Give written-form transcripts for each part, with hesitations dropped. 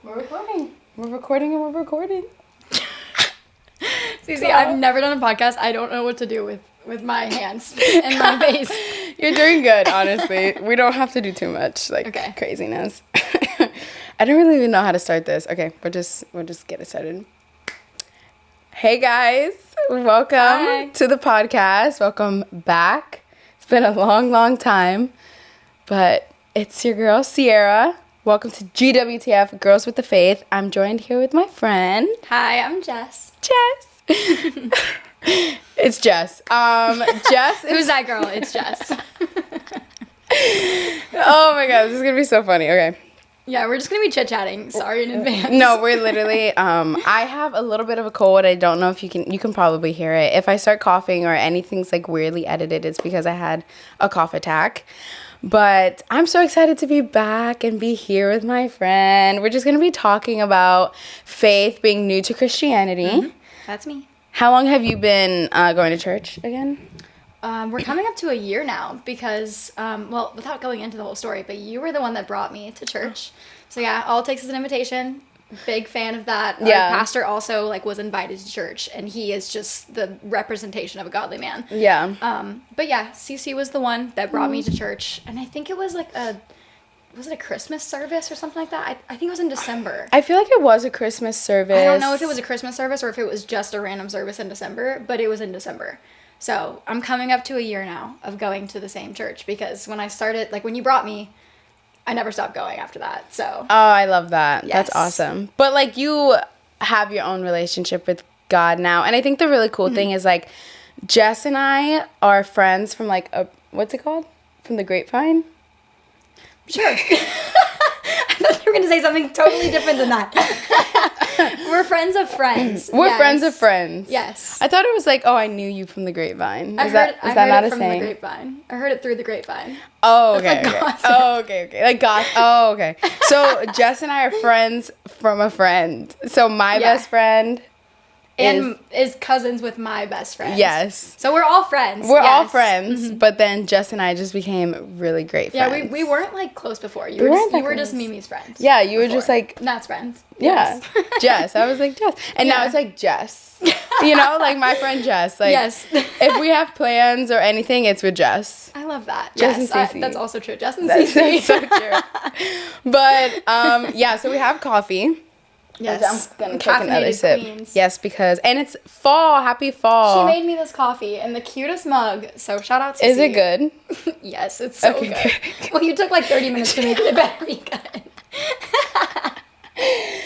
We're recording. We're recording and we're recording. Cici, I've never done a podcast. I don't know what to do with my hands and my face. You're doing good, honestly. We don't have to do too much, craziness. I don't really even know how to start this. Okay, we'll just get it started. Hey guys, welcome to the podcast. Welcome back. It's been a long time, but it's your girl, Sierra. Welcome to GWTF, Girls with the Faith. I'm joined here with my friend. Hi, I'm Jess. It's Jess. Jess. Who's that girl? It's Jess. Oh my god, this is gonna be so funny. Okay. Yeah, we're just gonna be chit-chatting. Sorry in advance. No, we're literally, I have a little bit of a cold. I don't know if you can probably hear it. If I start coughing or anything's like weirdly edited, it's because I had a cough attack. But I'm so excited to be back and be here with my friend. We're just going to be talking about faith, being new to Christianity. Mm-hmm. That's me. How long have you been going to church again? We're coming up to a year now because, well, without going into the whole story, but you were the one that brought me to church. So yeah, all it takes is an invitation. Big fan of that. Yeah. Our pastor also was invited to church, and he is just the representation of a godly man. Yeah. But yeah, Cici was the one that brought me to church, and I think it was was it a Christmas service or something like that? I think it was in December. I feel like it was a Christmas service. I don't know if it was a Christmas service or if it was just a random service in December, but it was in December. So I'm coming up to a year now of going to the same church because when I started, when you brought me, I never stopped going after that. So. Oh, I love that. Yes. That's awesome. But you have your own relationship with God now. And I think the really cool thing is Jess and I are friends from what's it called? From the grapevine? Sure. I thought you were going to say something totally different than that. We're friends of friends. We're friends of friends. Yes. I thought it was I knew you from the grapevine. Is that not a saying? I heard it from the grapevine. I heard it through the grapevine. Oh, okay. That's okay. Oh, okay. Like gossip. Oh, okay. So Jess and I are friends from a friend. So my best friend is cousins with my best friend. Yes. So we're all friends. We're all friends, but then Jess and I just became really great friends. Yeah, we weren't close before. You were just Mimi's friend. Yeah, you were just Nat's friend. Yeah. Yes. Jess. I was Jess. And now it's Jess. My friend Jess. Yes. If we have plans or anything, it's with Jess. I love that. Jess yes, and Cici. That's also true. Jess and Cici. That's so true. But so we have coffee. Yes. I'm going to take another sip. Queens. Yes, and it's fall. Happy fall. She made me this coffee in the cutest mug. So shout out to Is it good? Yes, it's so good. Well, you took 30 minutes to make it. It better be good.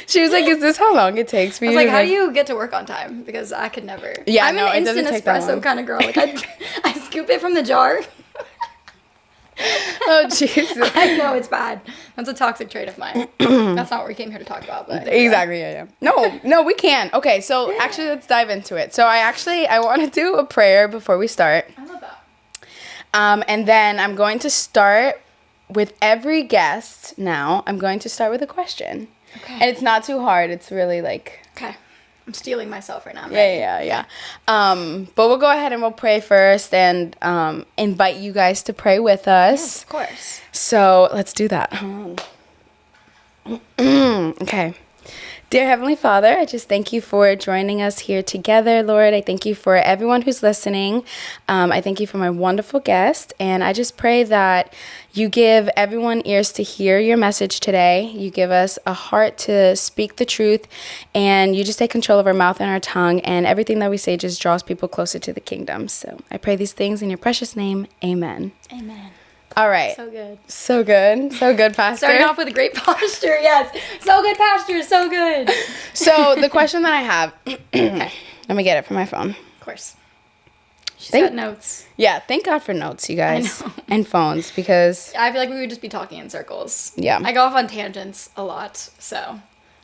She was is this how long it takes for you? I was how do you get to work on time? Because I could never. Yeah, I'm an instant espresso kind of girl. I scoop it from the jar. Oh, Jesus. I know, it's bad. That's a toxic trait of mine. That's not what we came here to talk about. But exactly, yeah. No, we can. Okay, so actually, let's dive into it. So I want to do a prayer before we start. I love that. And then I'm going to start with every guest now. I'm going to start with a question. Okay. And it's not too hard. It's really Okay. I'm stealing myself right now. Yeah. But we'll go ahead and we'll pray first and invite you guys to pray with us. Yes, of course. So let's do that. Okay. Dear Heavenly Father, I just thank you for joining us here together, Lord. I thank you for everyone who's listening. I thank you for my wonderful guest. And I just pray that you give everyone ears to hear your message today. You give us a heart to speak the truth. And you just take control of our mouth and our tongue. And everything that we say just draws people closer to the kingdom. So I pray these things in your precious name. Amen. Amen. All right. So good. So good, Pastor. Starting off with a great posture, yes. So good, Pastor, so good. So the question that I have, let me get it from my phone. Of course. She's got notes. Yeah, thank God for notes, you guys. And phones, because I feel like we would just be talking in circles. Yeah. I go off on tangents a lot, so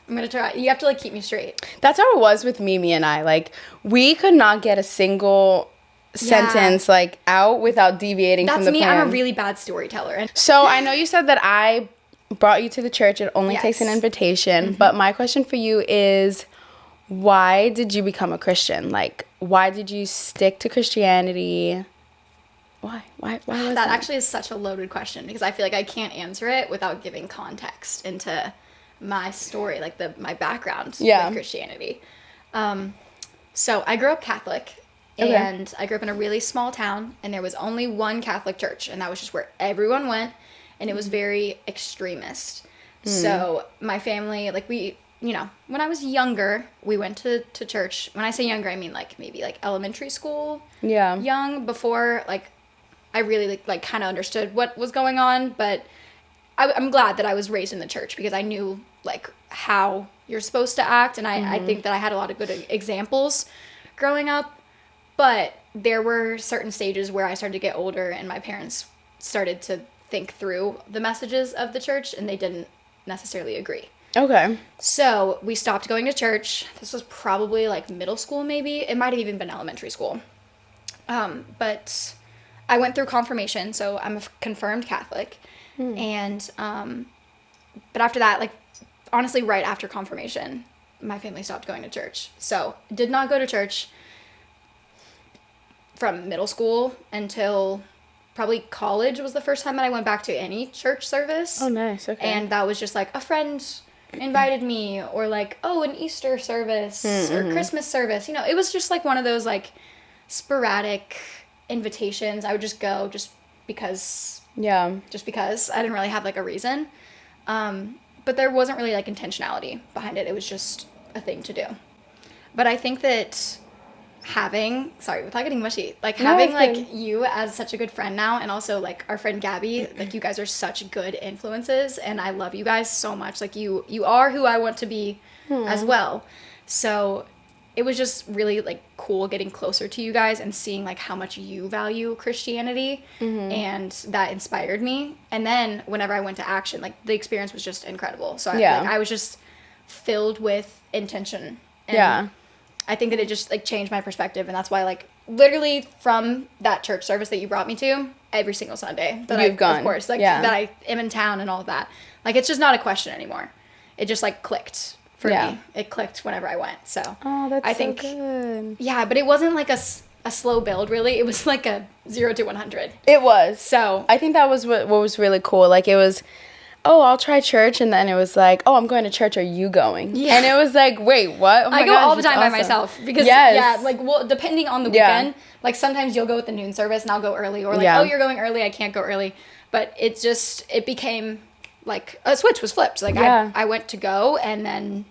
I'm going to try. You have to keep me straight. That's how it was with Mimi and I. We could not get a single sentence out without deviating from the plan. That's me. I'm a really bad storyteller. So I know you said that I brought you to the church. It only takes an invitation. But my question for you is, why did you become a Christian? Why did you stick to Christianity? Why was that? That actually is such a loaded question because I feel like I can't answer it without giving context into my story, like my background Yeah. with Christianity. So I grew up Catholic, Okay. and I grew up in a really small town, and there was only one Catholic church, and that was just where everyone went, and it was very extremist. So my family, like when I was younger, we went to church. When I say younger, I mean like maybe like elementary school. Yeah. Young, before like I really like kind of understood what was going on, but I'm glad that I was raised in the church because I knew like how you're supposed to act, and I think that I had a lot of good examples growing up. But there were certain stages where I started to get older, and my parents started to think through the messages of the church, and they didn't necessarily agree. Okay. So we stopped going to church. This was probably like middle school, maybe. It might have even been elementary school. But I went through confirmation, so I'm a confirmed Catholic. And, but after that, like, honestly, right after confirmation, my family stopped going to church. So did not go to church from middle school until probably college was the first time that I went back to any church service. Oh, nice. Okay. And that was just like a friend invited me, or like, oh, an Easter service or Christmas service. It was just like one of those like sporadic invitations. I would just go just because. Yeah. Just because I didn't really have like a reason. But there wasn't really like intentionality behind it. It was just a thing to do. But I think that without getting mushy, like having like you as such a good friend now, and also like our friend Gabby, like you guys are such good influences, and I love you guys so much. Like you are who I want to be as well. So it was just really like cool getting closer to you guys and seeing like how much you value Christianity, and that inspired me. And then whenever I went to action, like the experience was just incredible. So I was just filled with intention. And I think that it just like changed my perspective, and that's why like literally from that church service that you brought me to, every single Sunday that I've gone, of course, like that I am in town and all of that, like it's just not a question anymore. It just like clicked for me. It clicked whenever I went. So I think good. Yeah, but it wasn't like a slow build really. It was like a 0 to 100. It was. So I think that was what was really cool. Like it was, oh, I'll try church, and then it was like, oh, I'm going to church. Are you going? Yeah. And it was like, wait, what? Oh my I go gosh, all the time by myself because like depending on the weekend, like sometimes you'll go with the noon service and I'll go early, or like oh, you're going early, I can't go early. But it became like a switch was flipped. Like I went to go and then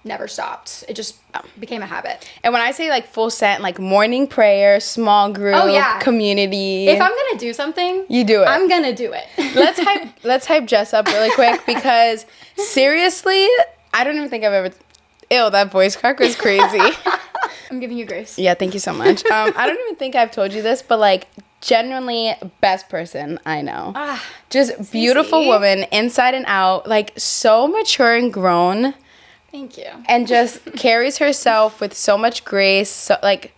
never stopped. It just became a habit. And when I say like full set, like morning prayer, small group, community. If I'm gonna do something, you do it. I'm gonna do it. let's hype Jess up really quick, because seriously, I don't even think I've ever. Ew, that voice crack was crazy. I'm giving you grace. Yeah, thank you so much. I don't even think I've told you this, but like genuinely best person I know. Just beautiful woman inside and out, like so mature and grown. Thank you. And just carries herself with so much grace, so like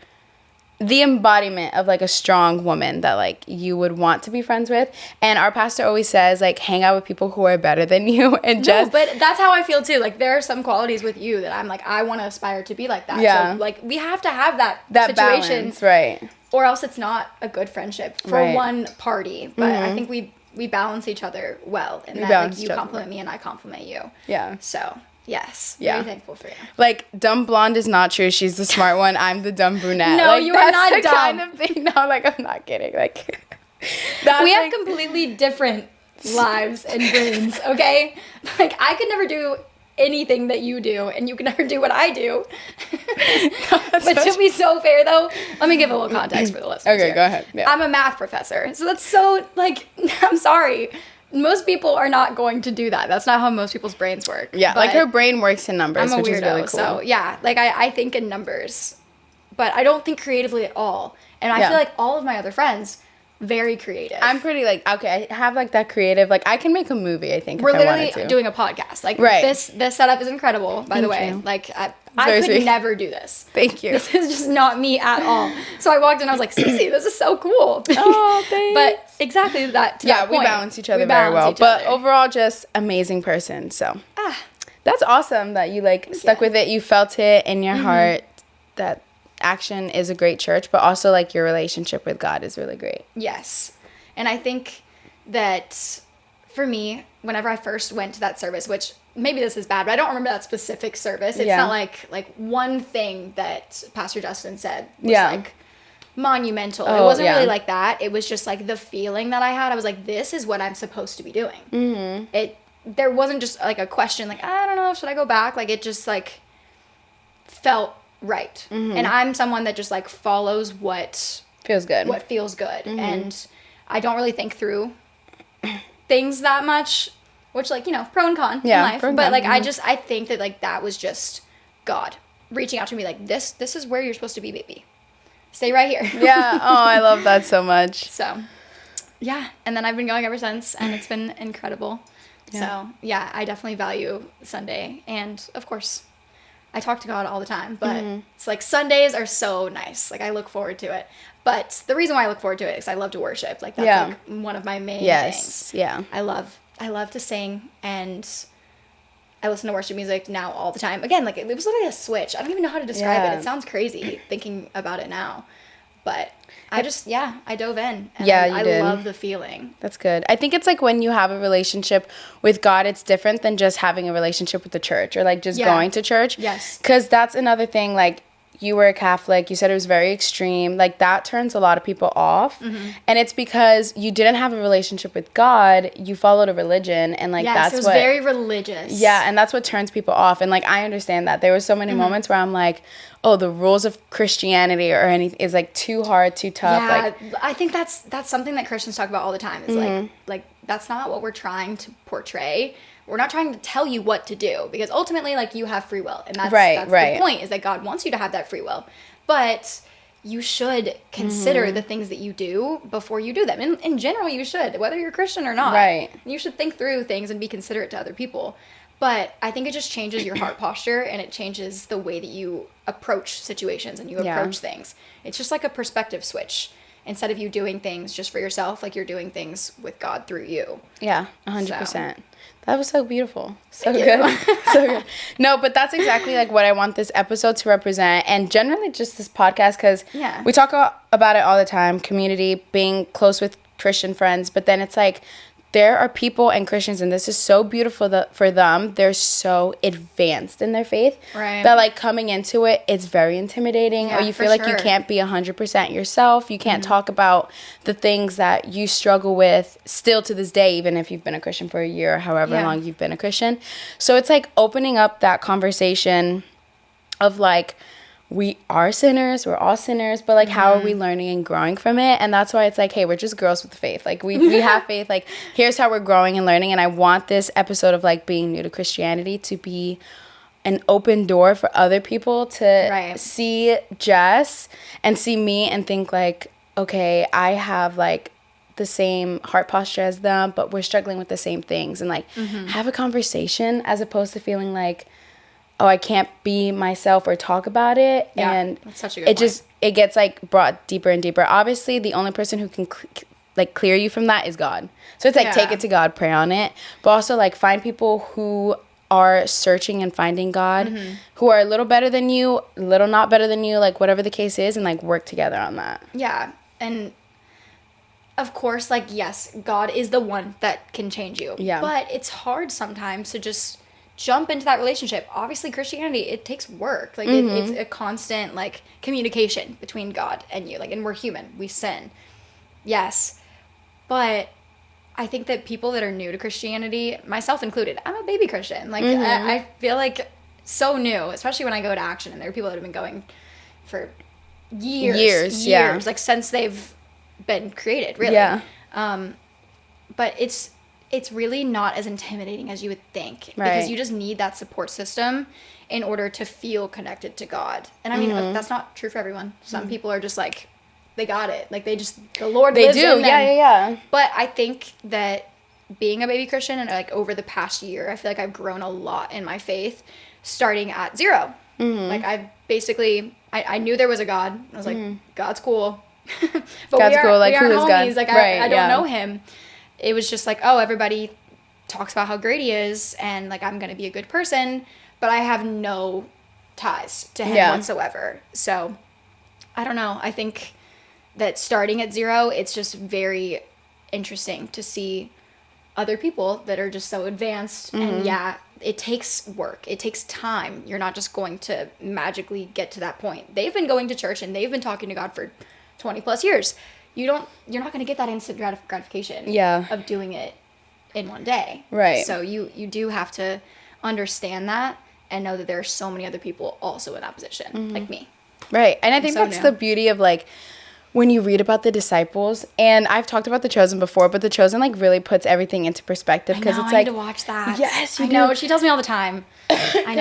the embodiment of like a strong woman that like you would want to be friends with. And our pastor always says like hang out with people who are better than you. And but that's how I feel too. Like there are some qualities with you that I'm like I want to aspire to be like that. Yeah. So like we have to have that situation, balance, right? Or else it's not a good friendship for one party. But I think we balance each other well, and that like you compliment me and I compliment you. Yeah. So. Yes. Yeah. Very thankful for you. Like, dumb blonde is not true. She's the smart one. I'm the dumb brunette. No, like, you are not dumb. Kind of thing. No, like, I'm not kidding. Like, we have completely different lives and brains, okay? Like, I could never do anything that you do, and you can never do what I do. But to be so fair, though, let me give a little context for the listeners. Okay, go ahead. Yeah. I'm a math professor, so that's so, like, I'm sorry. Most people are not going to do that. That's not how most people's brains work. Yeah, like her brain works in numbers, I'm a which weirdo, is really cool. So yeah, like I think in numbers, but I don't think creatively at all. And I feel like all of my other friends, very creative. I'm pretty like, okay, I have like that creative, like I can make a movie, I think. We're literally doing a podcast. Like this setup is incredible, by the way. Like I could never do this. Thank you. This is just not me at all. So I walked in, I was like, Cici, this is so cool. Oh, thanks. But exactly that. Yeah, we balance each other very well. But overall, just amazing person. So that's awesome that you like stuck with it. You felt it in your heart that Action is a great church, but also like your relationship with God is really great. Yes. And I think that for me, whenever I first went to that service, which maybe this is bad, but I don't remember that specific service. It's not like one thing that Pastor Justin said was like monumental. It wasn't really like that. It was just like the feeling that I had. I was like, this is what I'm supposed to be doing. There wasn't just like a question like, I don't know, should I go back? Like, it just like felt right. And I'm someone that just like follows what feels good. And I don't really think through things that much, which like, you know, pro and con in life. But like, I think that like that was just God reaching out to me like, this is where you're supposed to be, baby. Stay right here. Yeah. Oh, I love that so much. So, yeah. And then I've been going ever since, and it's been incredible. Yeah. So, yeah, I definitely value Sunday. And, of course, I talk to God all the time. But it's like Sundays are so nice. Like, I look forward to it. But the reason why I look forward to it is I love to worship. Like, that's like one of my main things. Yeah. I love to sing, and I listen to worship music now all the time. Again, like, it was literally a switch. I don't even know how to describe it. It sounds crazy thinking about it now. But I just, I dove in. And I love the feeling. That's good. I think it's like when you have a relationship with God, it's different than just having a relationship with the church or like just going to church. Yes. Because that's another thing, like, you were a Catholic, you said it was very extreme, like that turns a lot of people off. And it's because you didn't have a relationship with God, you followed a religion, and like that's it was what very religious. Yeah, and that's what turns people off. And like I understand that. There were so many moments where I'm like, oh, the rules of Christianity or anything is like too hard, too tough. Yeah, like I think that's something that Christians talk about all the time. Is like that's not what we're trying to portray. We're not trying to tell you what to do, because ultimately, like, you have free will, and that's the point, is that God wants you to have that free will. But you should consider the things that you do before you do them. In general, you should, whether you're Christian or not. Right. You should think through things and be considerate to other people. But I think it just changes your heart posture, and it changes the way that you approach situations and you approach things. It's just like a perspective switch. Instead of you doing things just for yourself, like, you're doing things with God through you. Yeah, 100%. So. That was so beautiful. So good. So good. No, but that's exactly like what I want this episode to represent, and generally just this podcast, because we talk about it all the time, community, being close with Christian friends, but then it's like there are people and Christians, and this is so beautiful for them, they're so advanced in their faith that like coming into it, it's very intimidating, or you feel like you can't be 100% yourself. You can't talk about the things that you struggle with still to this day, even if you've been a Christian for a year or however long you've been a Christian. So it's like opening up that conversation of like, we are sinners, we're all sinners, but like how are we learning and growing from it? And that's why it's like, hey, we're just girls with the faith. Like we have faith, like here's how we're growing and learning. And I want this episode of like being new to Christianity to be an open door for other people to see Jess and see me and think like, okay, I have like the same heart posture as them, but we're struggling with the same things, and like have a conversation, as opposed to feeling like, oh, I can't be myself or talk about it. Yeah, and that's such a good point. It gets like brought deeper and deeper. Obviously, the only person who can like clear you from that is God. So it's like take it to God, pray on it, but also like find people who are searching and finding God, who are a little better than you, a little not better than you, like whatever the case is, and like work together on that. Yeah, and of course, like, yes, God is the one that can change you. Yeah. But it's hard sometimes to just jump into that relationship. Obviously, Christianity, it takes work. Like, it's a constant, like, communication between God and you. Like, and we're human. We sin. Yes. But I think that people that are new to Christianity, myself included, I'm a baby Christian. Like, I feel like so new, especially when I go to Action, and there are people that have been going for years, like, since they've been created, really. Yeah. But it's really not as intimidating as you would think, because you just need that support system in order to feel connected to God. And I mean, that's not true for everyone. Some people are just like, they got it. Like, the Lord lives in them. Yeah. But I think that being a baby Christian, and like over the past year, I feel like I've grown a lot in my faith, starting at 0. Like, I knew there was a God. I was like, God's cool. But God's cool. Like, who is God? Like, I don't know him. It was just like, oh, everybody talks about how great he is, and like, I'm going to be a good person, but I have no ties to him whatsoever. So I don't know. I think that starting at 0, it's just very interesting to see other people that are just so advanced. And yeah, it takes work. It takes time. You're not just going to magically get to that point. They've been going to church and they've been talking to God for 20 plus years. You're not going to get that instant gratification of doing it in one day. Right. So you do have to understand that and know that there are so many other people also in that position, like me. Right. And I think that's the beauty of, like, when you read about the disciples, and I've talked about The Chosen before, but The Chosen, like, really puts everything into perspective, because it's I like, need to watch that. Yes, you I know. She tells me all the time. I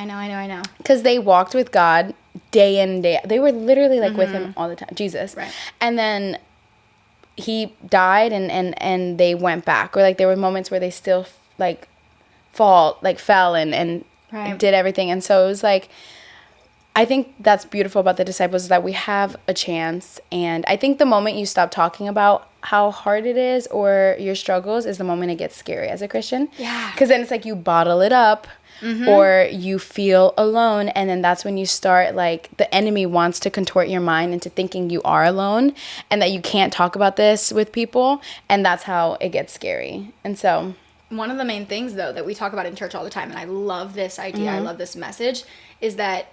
know. Because they walked with God day in and day out. They were literally, like, with him all the time. Jesus. Right. And then he died, and they went back. Or, like, there were moments where they still, like, fell and Right. did everything. And so it was, like, I think that's beautiful about the disciples, is that we have a chance. And I think the moment you stop talking about how hard it is or your struggles is the moment it gets scary as a Christian. Yeah. Because then it's like you bottle it up, or you feel alone. And then that's when you start, like, the enemy wants to contort your mind into thinking you are alone and that you can't talk about this with people. And that's how it gets scary. And so one of the main things, though, that we talk about in church all the time, and I love this idea, I love this message, is that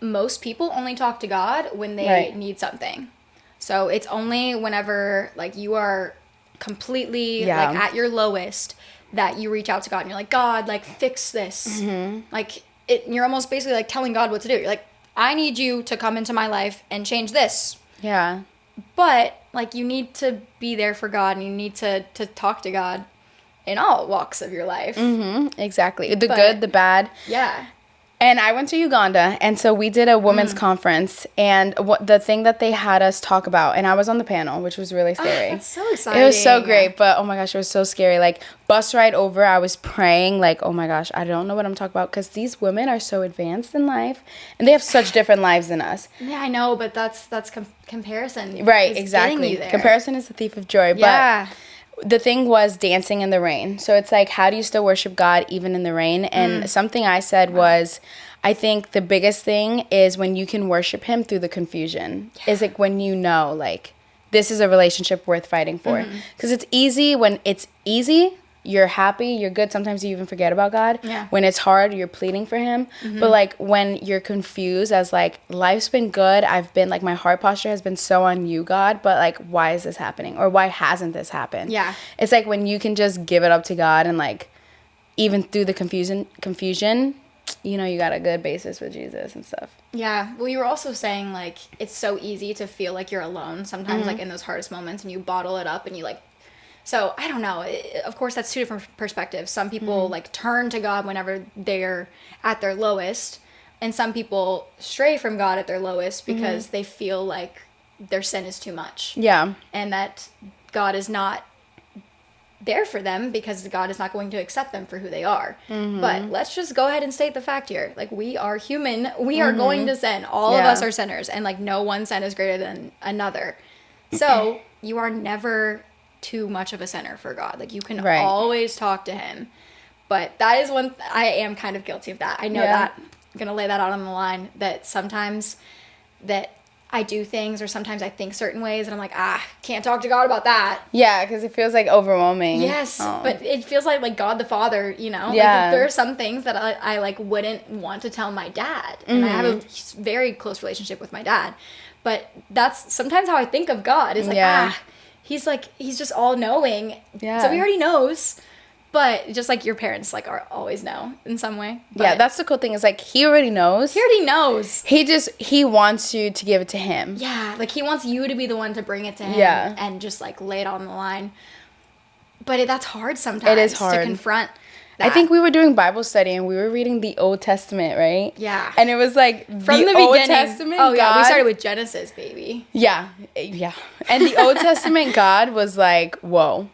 most people only talk to God when they need something. So it's only whenever, like, you are completely like at your lowest that you reach out to God and you're like, God, like, fix this. Like, you're almost basically like telling God what to do. You're like, I need you to come into my life and change this. Yeah. But, like, you need to be there for God, and you need to talk to God in all walks of your life. Exactly. The good, the bad. Yeah. And I went to Uganda, and so we did a women's conference, and the thing that they had us talk about, and I was on the panel, which was really scary. That's so exciting. It was so great, but oh my gosh, it was so scary. Like, bus ride over, I was praying, like, oh my gosh, I don't know what I'm talking about, because these women are so advanced in life, and they have such different lives than us. Yeah, I know, but that's comparison. Right, exactly. Comparison is the thief of joy. Yeah. But the thing was dancing in the rain. So it's like, how do you still worship God even in the rain? And something I said was, I think the biggest thing is when you can worship him through the confusion. Is like when you know, like, this is a relationship worth fighting for. Because it's easy. When it's easy, you're happy, you're good. Sometimes you even forget about God. Yeah. When it's hard, you're pleading for him. But, like, when you're confused as, like, life's been good, I've been, like, my heart posture has been so on you, God, but, like, why is this happening? Or why hasn't this happened? Yeah. It's like when you can just give it up to God, and, like, even through the confusion, you know, you got a good basis with Jesus and stuff. Yeah. Well, you were also saying, like, it's so easy to feel like you're alone sometimes, like, in those hardest moments, and you bottle it up, and you, like, so, I don't know. Of course, that's two different perspectives. Some people, like, turn to God whenever they're at their lowest, and some people stray from God at their lowest because they feel like their sin is too much. Yeah. And that God is not there for them because God is not going to accept them for who they are. But let's just go ahead and state the fact here. Like, we are human. We are going to sin. All of us are sinners. And, like, no one sin is greater than another. So, you are never too much of a sinner for God. Like, you can always talk to him. But that is one I am kind of guilty of that. I know that. I'm gonna lay that out on the line, that sometimes that I do things, or sometimes I think certain ways, and I'm like, can't talk to God about that. Yeah, because it feels like overwhelming. Yes, but it feels like God the Father, you know? Yeah. Like, there are some things that I like wouldn't want to tell my dad. And I have a very close relationship with my dad. But that's sometimes how I think of God, is like, he's just all knowing. Yeah. So he already knows. But just like your parents, like, are always know in some way. But yeah, that's the cool thing, is, like, he already knows. he already knows. He wants you to give it to him. Yeah, like, he wants you to be the one to bring it to him. Yeah. And just, like, lay it on the line. But that's hard sometimes. It is hard to confront that. I think we were doing Bible study, and we were reading the Old Testament, right? Yeah. And it was like, From the Old beginning. Testament, Oh, yeah, God, we started with Genesis, baby. Yeah. And the Old Testament God was like, whoa.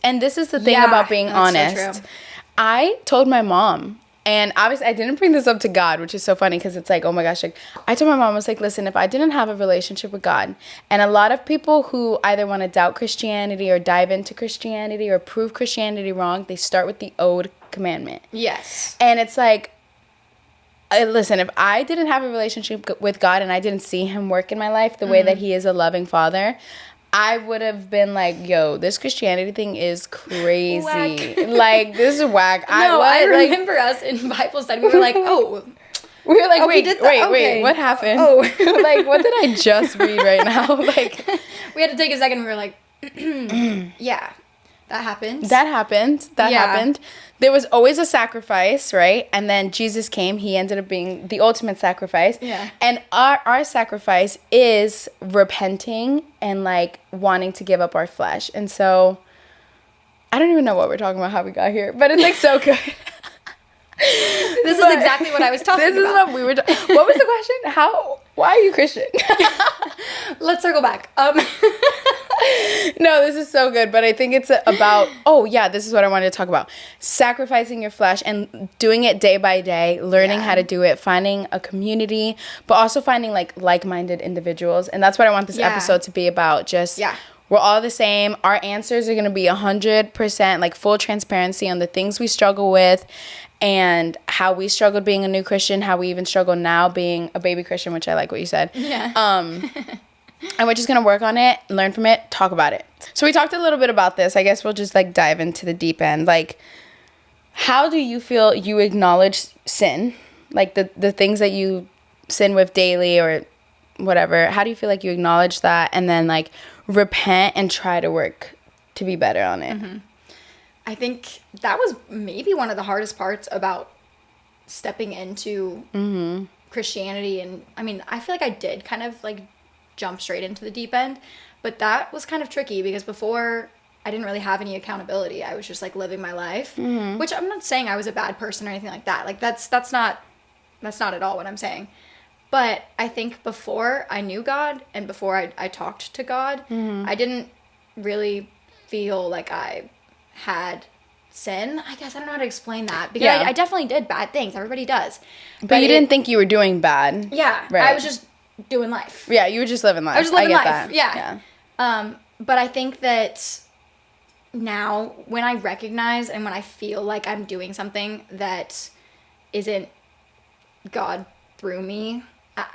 And this is the thing about being honest. So true. I told my mom, and obviously I didn't bring this up to God, which is so funny, because it's like, oh my gosh, like, I told my mom, I was like, listen, if I didn't have a relationship with God, and a lot of people who either want to doubt Christianity or dive into Christianity or prove Christianity wrong, they start with the Old Commandment. Yes. And it's like, listen, if I didn't have a relationship with God and I didn't see him work in my life the way that he is a loving father, I would have been like, yo, this Christianity thing is crazy. Whack. Like, this is whack. No, I remember us in Bible study. We were like, oh. We were like, Oh, wait, okay. what happened? Oh. Like, what did I just read right now? Like, we had to take a second. We were like, yeah, that happened. That happened. There was always a sacrifice, right? And then Jesus came. He ended up being the ultimate sacrifice. Yeah. And our sacrifice is repenting and, like, wanting to give up our flesh. And so, I don't even know what we're talking about, how we got here. But it's, like, so good. This is exactly what I was talking about. This is what we were what was the question? Why are you Christian? Let's circle back. No, this is so good, but I think it's about, this is what I wanted to talk about. Sacrificing your flesh and doing it day by day, learning how to do it, finding a community, but also finding like-minded individuals. And that's what I want this episode to be about. Just, we're all the same. Our answers are going to be 100%, like, full transparency on the things we struggle with and how we struggled being a new Christian, how we even struggle now being a baby Christian, which I like what you said. Yeah. And we're just going to work on it, learn from it, talk about it. So we talked a little bit about this. I guess we'll just, like, dive into the deep end. Like, how do you feel you acknowledge sin? Like, the things that you sin with daily or whatever. How do you feel like you acknowledge that and then, like, repent and try to work to be better on it? Mm-hmm. I think that was maybe one of the hardest parts about stepping into Christianity. And, I mean, I feel like I did kind of, like, jump straight into the deep end, but that was kind of tricky because before I didn't really have any accountability. I was just, like, living my life, which I'm not saying I was a bad person or anything like that. Like, that's not at all what I'm saying. But I think before I knew God and before I talked to God, I didn't really feel like I had sin. I guess I don't know how to explain that because I definitely did bad things. Everybody does. But you didn't think you were doing bad. Yeah. Right. I was just doing life. Yeah, you were just living life. I was living life. That. Yeah. But I think that now when I recognize and when I feel like I'm doing something that isn't God through me,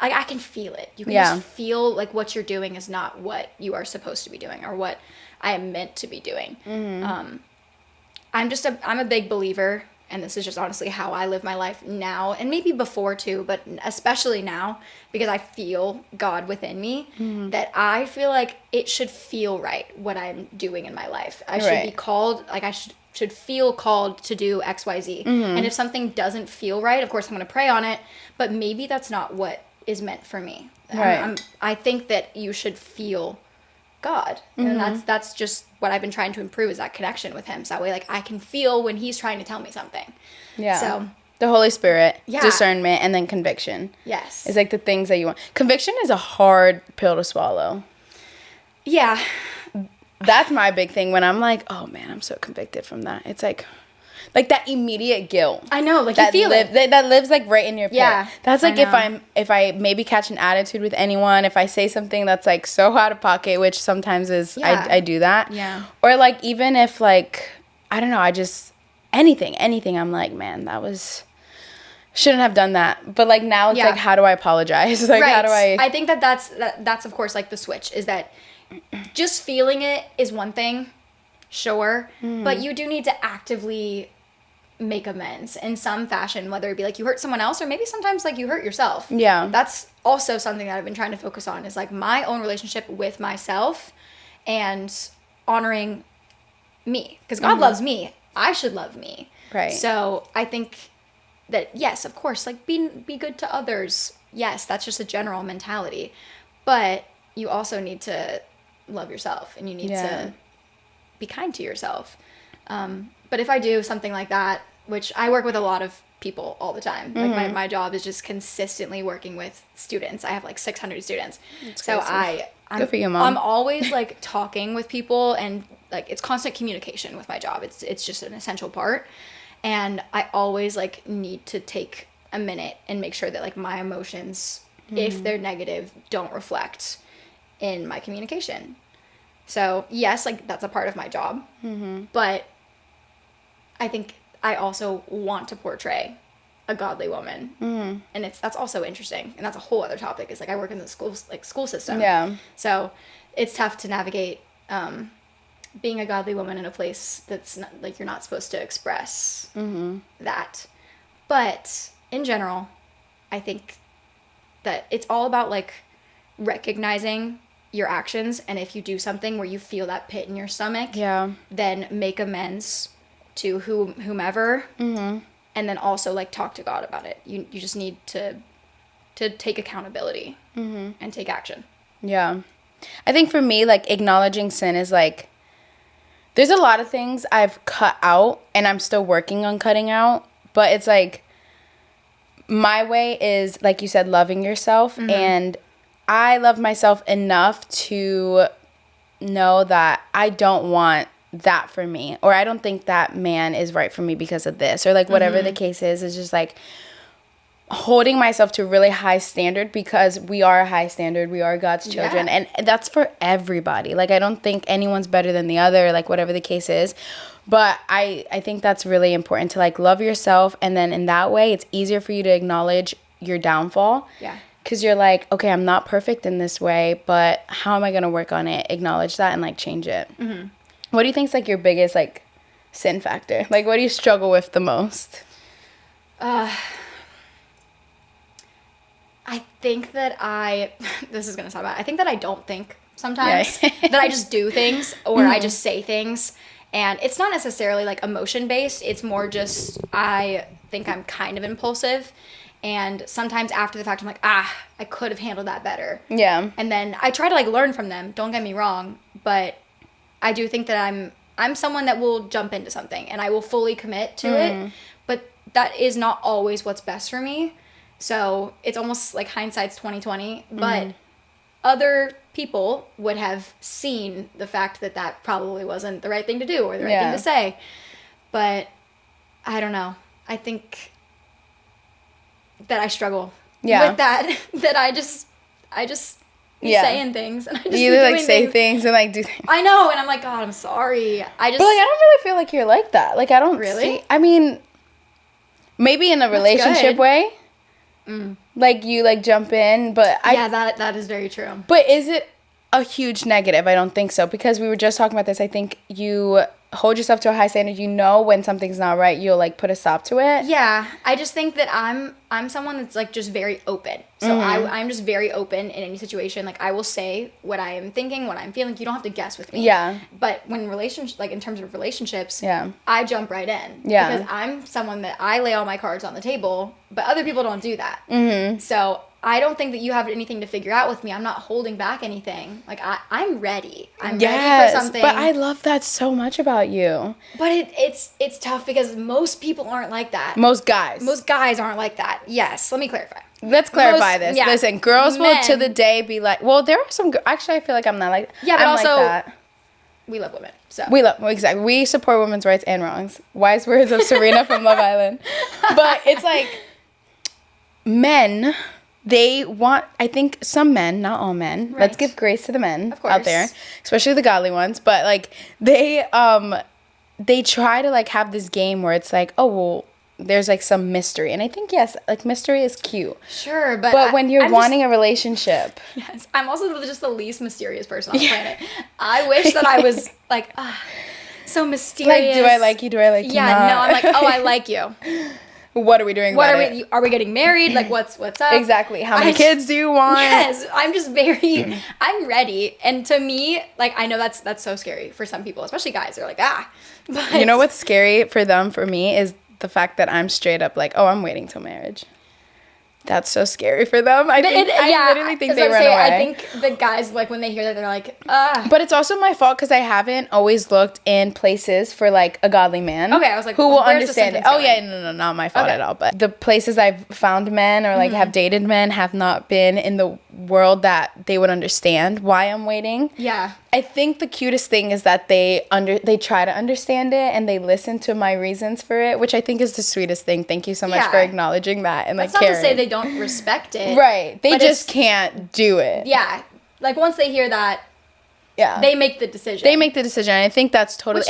I can feel it. You can just feel like what you're doing is not what you are supposed to be doing or what I am meant to be doing. I'm a big believer, and this is just honestly how I live my life now, and maybe before too, but especially now, because I feel God within me, that I feel like it should feel right what I'm doing in my life. I should be called, like I should feel called to do X, Y, Z. And if something doesn't feel right, of course I'm going to pray on it, but maybe that's not what is meant for me. I think that you should feel God. And that's just what I've been trying to improve is that connection with him. So that way, like, I can feel when he's trying to tell me something. Yeah. So the Holy Spirit, discernment, and then conviction. Yes. Is like the things that you want. Conviction is a hard pill to swallow. Yeah. That's my big thing when I'm like, oh man, I'm so convicted from that. It's like that immediate guilt. I know, like, you feel it. That lives, like, right in your pit. Yeah. That's like if I maybe catch an attitude with anyone, if I say something that's, like, so out of pocket, which sometimes is, I do that. Yeah. Or, like, even if, like, I don't know, I just, anything, I'm like, man, that was, shouldn't have done that. But, like, now it's like, how do I apologize? Like, how do I think that's of course, like, the switch is that just feeling it is one thing, sure, but you do need to actively make amends in some fashion, whether it be like you hurt someone else or maybe sometimes like you hurt yourself. Yeah. That's also something that I've been trying to focus on is like my own relationship with myself and honoring me because God loves me. I should love me. Right. So I think that, yes, of course, like be good to others. Yes, that's just a general mentality, but you also need to love yourself and you need to be kind to yourself. But if I do something like that, which I work with a lot of people all the time, like my job is just consistently working with students. I have like 600 students. That's so crazy. Good for you, Mom. I'm always like talking with people and like it's constant communication with my job. It's just an essential part. And I always like need to take a minute and make sure that like my emotions, if they're negative, don't reflect in my communication. So yes, like that's a part of my job, but I think I also want to portray a godly woman, and that's also interesting, and that's a whole other topic. Is like I work in the school system, so it's tough to navigate being a godly woman in a place that's not, like, you're not supposed to express that. But in general, I think that it's all about, like, recognizing your actions, and if you do something where you feel that pit in your stomach, then make amends to whomever, and then also, like, talk to God about it. You just need to take accountability and take action. Yeah. I think for me, like, acknowledging sin is, like, there's a lot of things I've cut out and I'm still working on cutting out, but it's like, my way is, like you said, loving yourself, and I love myself enough to know that I don't want that for me, or I don't think that man is right for me because of this, or, like, whatever the case is just, like, holding myself to a really high standard, because we are a high standard. We are God's children. And that's for everybody. Like, I don't think anyone's better than the other, like, whatever the case is. But I think that's really important to, like, love yourself. And then in that way, it's easier for you to acknowledge your downfall. Yeah. Because you're like, okay, I'm not perfect in this way, but how am I going to work on it? Acknowledge that and, like, change it. What do you think is, like, your biggest, like, sin factor? Like, what do you struggle with the most? I think that this is going to sound bad. I think that I don't think sometimes. That I just do things, or I just say things. And it's not necessarily, like, emotion-based. It's more just, I think I'm kind of impulsive. And sometimes after the fact, I'm like, I could have handled that better. Yeah. And then I try to, like, learn from them. Don't get me wrong. But I do think that I'm someone that will jump into something. And I will fully commit to it. But that is not always what's best for me. So it's almost like hindsight's 20/20, but other people would have seen the fact that probably wasn't the right thing to do or the right thing to say. But I don't know. I think that I struggle with that. That I just be saying things, and I just you either, like, say things and, like, do things. I know, and I'm like, God, I'm sorry. But, like, I don't really feel like you're like that. Like, I don't really. I mean, maybe in a relationship way. Like, you, like, jump in, but that is very true. But is it a huge negative? I don't think so, because we were just talking about this. I think you hold yourself to a high standard. You know when something's not right, you'll, like, put a stop to it. Yeah, I just think that I'm someone that's, like, just very open. So I'm just very open in any situation. Like, I will say what I am thinking, what I'm feeling. You don't have to guess with me. Yeah. But when like, in terms of relationships, I jump right in. Yeah. Because I'm someone that I lay all my cards on the table, but other people don't do that. So I don't think that you have anything to figure out with me. I'm not holding back anything. Like, I'm ready. I'm ready for something. But I love that so much about you. But it's tough because most people aren't like that. Most guys aren't like that. Yes. Let me clarify. Let's clarify this. Yeah. Listen, girls will to the day be like, well, there are some, actually, I feel like I'm not like, yeah, but also, like that. We love women, so. Exactly. We support women's rights and wrongs. Wise words of Serena from Love Island. But it's like, men, they want, I think some men, not all men, let's give grace to the men out there, especially the godly ones, but, like, they try to, like, have this game where it's like, oh, well, there's, like, some mystery. And I think, yes, like, mystery is cute. Sure, but when you're wanting a relationship. Yes, I'm also just the least mysterious person on the planet. I wish that I was, like, so mysterious. Like, do I like you? Do I like you? Yeah, no, I'm like, oh, I like you. What are we doing about it? Are we getting married? Like, what's up? Exactly. How many kids do you want? Yes, I'm just I'm ready. And to me, like, I know that's so scary for some people, especially guys. They're like, But you know what's scary for them, for me, is the fact that I'm straight up like, oh, I'm waiting till marriage. That's so scary for them. I literally think they run away. I think the guys, like, when they hear that, they're like, But it's also my fault because I haven't always looked in places for, like, a godly man. Okay, I was like, who will understand it. Oh, yeah, no, not my fault at all. But the places I've found men or, like, have dated men have not been in the world that they would understand why I'm waiting. Yeah. I think the cutest thing is that they try to understand it and they listen to my reasons for it, which I think is the sweetest thing. Thank you so much for acknowledging that and, like, caring. That's not to say they don't respect it. Right. They just can't do it. Yeah. Like, once they hear that, they make the decision. And I think that's totally...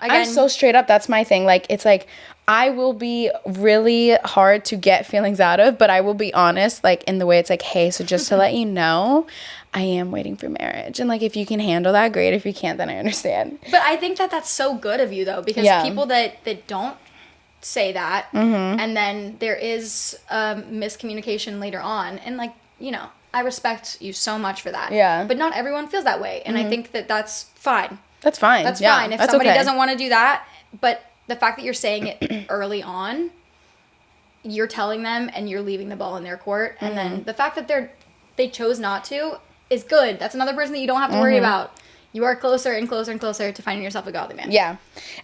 I'm so straight up. That's my thing. Like, it's like, I will be really hard to get feelings out of, but I will be honest, like, in the way it's like, hey, so just to let you know, I am waiting for marriage. And, like, if you can handle that, great. If you can't, then I understand. But I think that that's so good of you, though, because people that don't say that, and then there is miscommunication later on, and, like, you know, I respect you so much for that. Yeah. But not everyone feels that way, and I think that that's fine. That's fine. That's fine. If somebody doesn't want to do that, but the fact that you're saying it early on, you're telling them and you're leaving the ball in their court. And then the fact that they chose not to is good. That's another person that you don't have to worry about. You are closer and closer and closer to finding yourself a godly man. Yeah.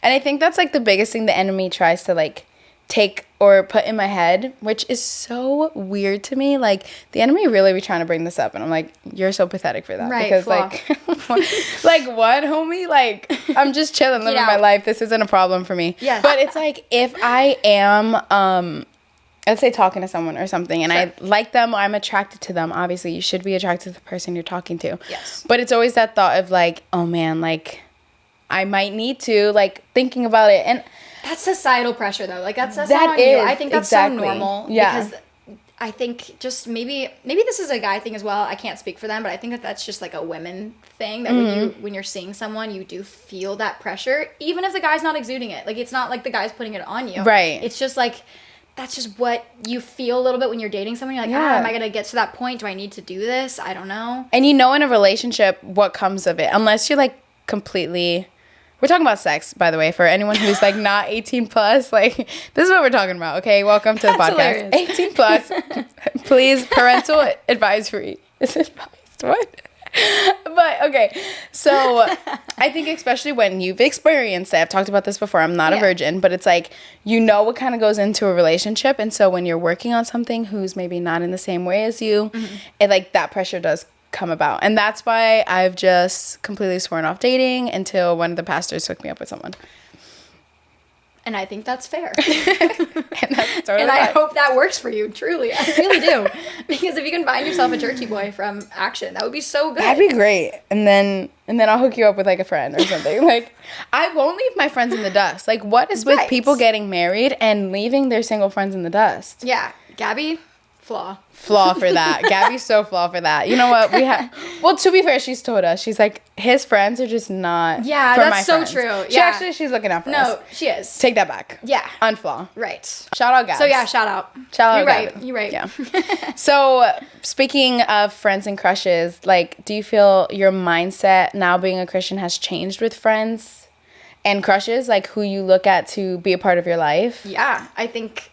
And I think that's, like, the biggest thing the enemy tries to, like, take or put in my head, which is so weird to me. Like, the enemy really be trying to bring this up, and I'm like, you're so pathetic for that. Right, because flaw. like what, homie? Like, I'm just chilling, living my life. This isn't a problem for me. Yeah. But it's like, if I am let's say talking to someone or something, and I like them, or I'm attracted to them. Obviously, you should be attracted to the person you're talking to. Yes. But it's always that thought of, like, oh man, like, I might need to, like, thinking about it. And that's societal pressure, though. Like, that's not on you. I think that's so normal. Yeah. Because I think just maybe this is a guy thing as well. I can't speak for them, but I think that that's just, like, a women thing. That when you're seeing someone, you do feel that pressure, even if the guy's not exuding it. Like, it's not like the guy's putting it on you. Right. It's just, like, that's just what you feel a little bit when you're dating someone. You're like, am I going to get to that point? Do I need to do this? I don't know. And you know in a relationship what comes of it. Unless you're, like, completely... We're talking about sex, by the way, for anyone who's, like, not 18 plus. Like, this is what we're talking about, okay? Welcome to the podcast. Hilarious. 18 plus. Please, parental advisory. Is it advised? What? But, okay. So, I think especially when you've experienced it, I've talked about this before, I'm not a virgin, but it's like, you know what kind of goes into a relationship. And so when you're working on something who's maybe not in the same way as you, it, like, that pressure does come about. And that's why I've just completely sworn off dating until one of the pastors hooked me up with someone. And I think that's fair. And that's totally and I hope that works for you, truly. I really do. Because if you can find yourself a churchy boy from Action, that would be so good. That'd be great. And then I'll hook you up with, like, a friend or something. Like, I won't leave my friends in the dust. Like, what is with people getting married and leaving their single friends in the dust? Yeah. Gabby, flaw for that. Gabby's so flaw for that. You know what? Well, to be fair, she's told us. She's like, his friends are just not for that's my so friends. true. She's looking out for us. No, she is. Take that back. Yeah. Unflaw. Right. Shout out, guys. So, yeah, shout out. You're right. You're right. Yeah. So, speaking of friends and crushes, like, do you feel your mindset now being a Christian has changed with friends and crushes? Like, who you look at to be a part of your life? Yeah. I think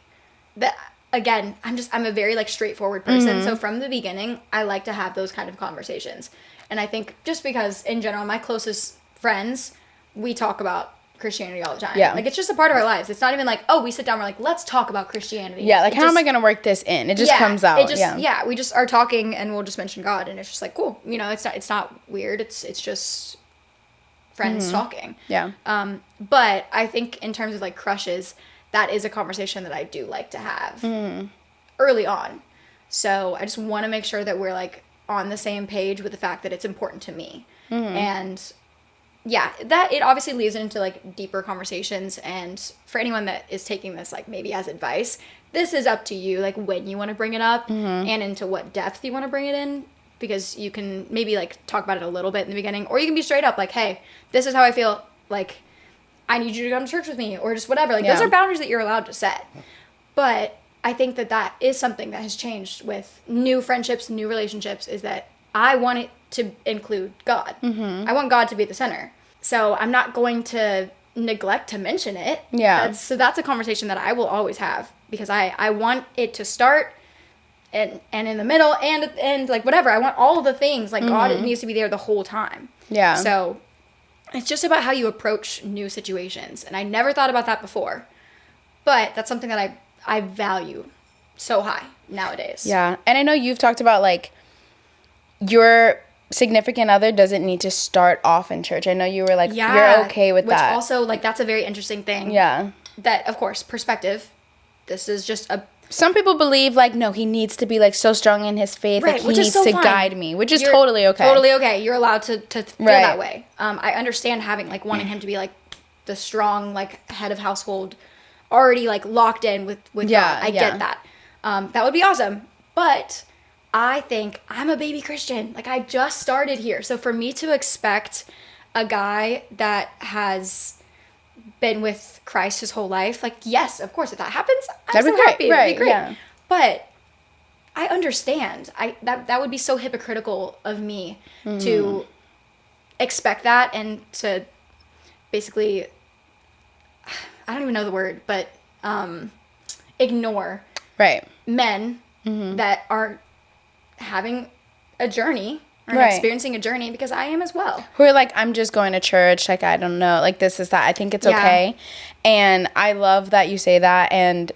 that... Again, I'm a very, like, straightforward person. So from the beginning, I like to have those kind of conversations. And I think just because, in general, my closest friends, we talk about Christianity all the time. Yeah. Like, it's just a part of our lives. It's not even like, oh, we sit down, we're like, let's talk about Christianity. Yeah, like, how am I going to work this in? It just comes out. Yeah, we just are talking, and we'll just mention God, and it's just like, cool. You know, it's not weird. It's just friends talking. Yeah. But I think in terms of, like, crushes... that is a conversation that I do like to have early on. So I just want to make sure that we're, like, on the same page with the fact that it's important to me. And yeah, that it obviously leads into, like, deeper conversations. And for anyone that is taking this, like, maybe as advice, this is up to you, like, when you want to bring it up and into what depth you want to bring it in. Because you can maybe, like, talk about it a little bit in the beginning, or you can be straight up like, hey, this is how I feel, like, I need you to come to church with me, or just whatever. Like, those are boundaries that you're allowed to set. But I think that is something that has changed with new friendships, new relationships, is that I want it to include God. I want God to be the center. So I'm not going to neglect to mention it. Yeah. So that's a conversation that I will always have, because I want it to start and in the middle and at the end, like, whatever. I want all of the things. Like, God needs to be there the whole time. Yeah. So... it's just about how you approach new situations. And I never thought about that before. But that's something that I value so high nowadays. Yeah. And I know you've talked about, like, your significant other doesn't need to start off in church. I know you were like, you're okay with that. Which also, like, that's a very interesting thing. Yeah. That, of course, perspective. This is just a... Some people believe, like, no, he needs to be, like, so strong in his faith, right, like, he needs to guide me, which is totally okay. Totally okay. You're allowed to feel that way. I understand having, like, wanting him to be, like, the strong, like, head of household, already like locked in with Yeah, God. I get that. That would be awesome. But I think I'm a baby Christian. Like, I just started here. So for me to expect a guy that has been with Christ his whole life, like, yes, of course, if that happens, I'm so happy. Right, It'd be great. yeah. But I understand. That would be so hypocritical of me to expect that and to basically, I don't even know the word, but ignore men that are having a journey or experiencing a journey, because I am as well. Who are like, I'm just going to church, like, I don't know, like, this is that. I think it's okay. And I love that you say that. And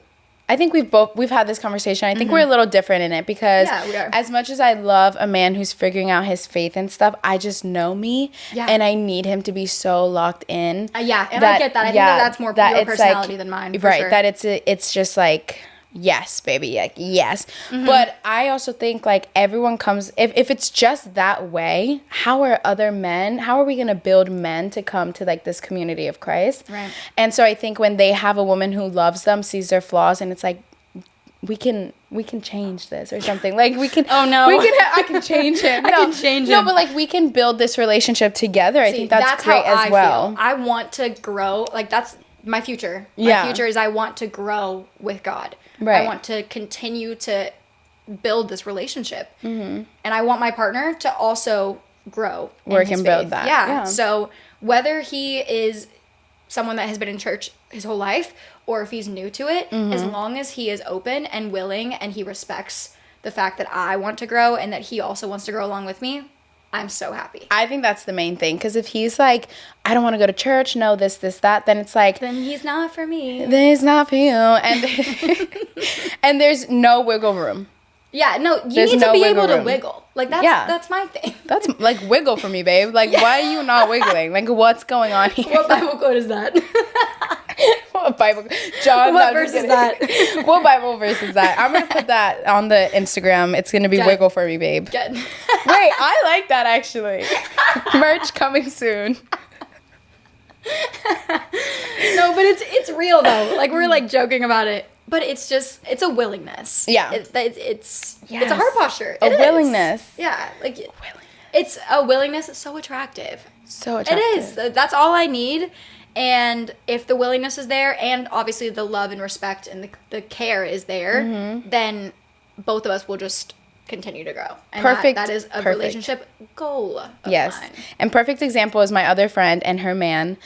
I think we've had this conversation. I think we're a little different in it, because we are. As much as I love a man who's figuring out his faith and stuff, I just know me, and I need him to be so locked in. I get that. I think that's more your personality than mine. Right. Sure. That it's just like, yes, baby, like, yes. But I also think, like, everyone comes, if it's just that way, how are we going to build men to come to, like, this community of Christ? Right. And so I think when they have a woman who loves them, sees their flaws, and it's like, we can change this or something. Like, we can, I can change him. I can change him. No, but, like, we can build this relationship together. I think that's great as well. Feel. I want to grow. Like, that's my future. My future is I want to grow with God. Right. I want to continue to build this relationship. And I want my partner to also grow. Work and build that. Yeah. So whether he is someone that has been in church his whole life, or if he's new to it, as long as he is open and willing and he respects the fact that I want to grow and that he also wants to grow along with me, I'm so happy. I think that's the main thing, because if he's like, I don't want to go to church, no, this, that, then it's like, then he's not for me. Then he's not for you. And and there's no wiggle room. Yeah, no, you need to be able to wiggle. Like, that's my thing. That's like, wiggle for me, babe. Like, why are you not wiggling? Like, what's going on here? What Bible quote is that? What Bible? John. What verse is that? What Bible verse is that? I'm gonna put that on the Instagram. It's gonna be wiggle for me, babe. Good. Wait, I like that actually. Merch coming soon. No, but it's real though. Like, we're like joking about it, but it's a willingness. Yeah. It's a heart posture. A willingness. Yeah, like it's a willingness. It's so attractive. So attractive. It is. That's all I need. And if the willingness is there, and obviously the love and respect and the care is there, then both of us will just continue to grow. And that is a relationship goal of mine. And perfect example is my other friend and her man.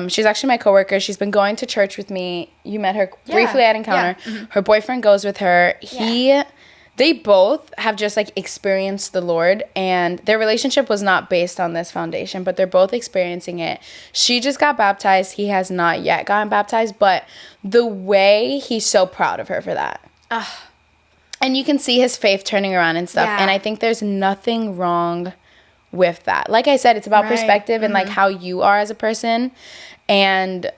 She's actually my coworker. She's been going to church with me. You met her briefly at Encounter. Yeah. Her boyfriend goes with her. They both have just, like, experienced the Lord, and their relationship was not based on this foundation, but they're both experiencing it. She just got baptized. He has not yet gotten baptized, but the way he's so proud of her for that. And you can see his faith turning around and stuff. And I think there's nothing wrong with that. Like I said, it's about perspective and, like, how you are as a person. And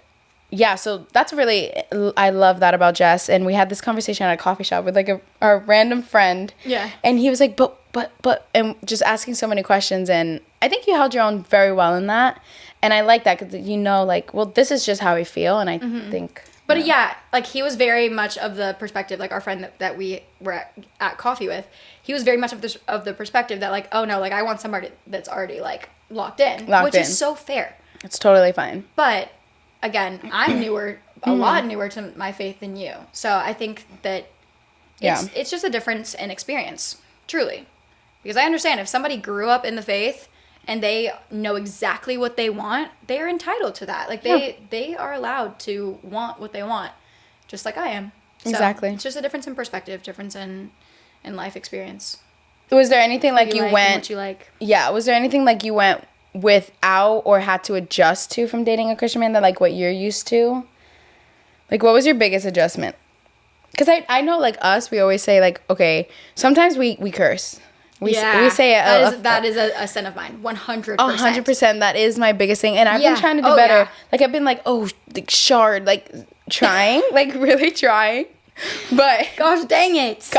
yeah, so that's really, I love that about Jess. And we had this conversation at a coffee shop with, like, a random friend. Yeah. And he was like, but, and just asking so many questions. And I think you held your own very well in that. And I like that, because, you know, like, well, this is just how I feel. And I think. But yeah, like, he was very much of the perspective, like, our friend that we were at coffee with, he was very much of the perspective that, like, oh no, like, I want somebody that's already, like, locked in. Which is so fair. It's totally fine. But again, I'm newer, a lot newer to my faith than you. So I think that it's just a difference in experience, truly. Because I understand if somebody grew up in the faith and they know exactly what they want, they are entitled to that. Like, they are allowed to want what they want, just like I am. So exactly. It's just a difference in perspective, difference in life experience. Was there anything like you went? What you like? Yeah. Was there anything like you went without or had to adjust to from dating a Christian man that, like, what you're used to? Like, what was your biggest adjustment? Because I know, like, us, we always say, like, okay, sometimes we curse. We say it. That is a sin of mine. 100%. 100%. That is my biggest thing. And I've been trying to do better. Yeah. Like, I've been like, like, shard, like, trying, like, really trying. But gosh dang it.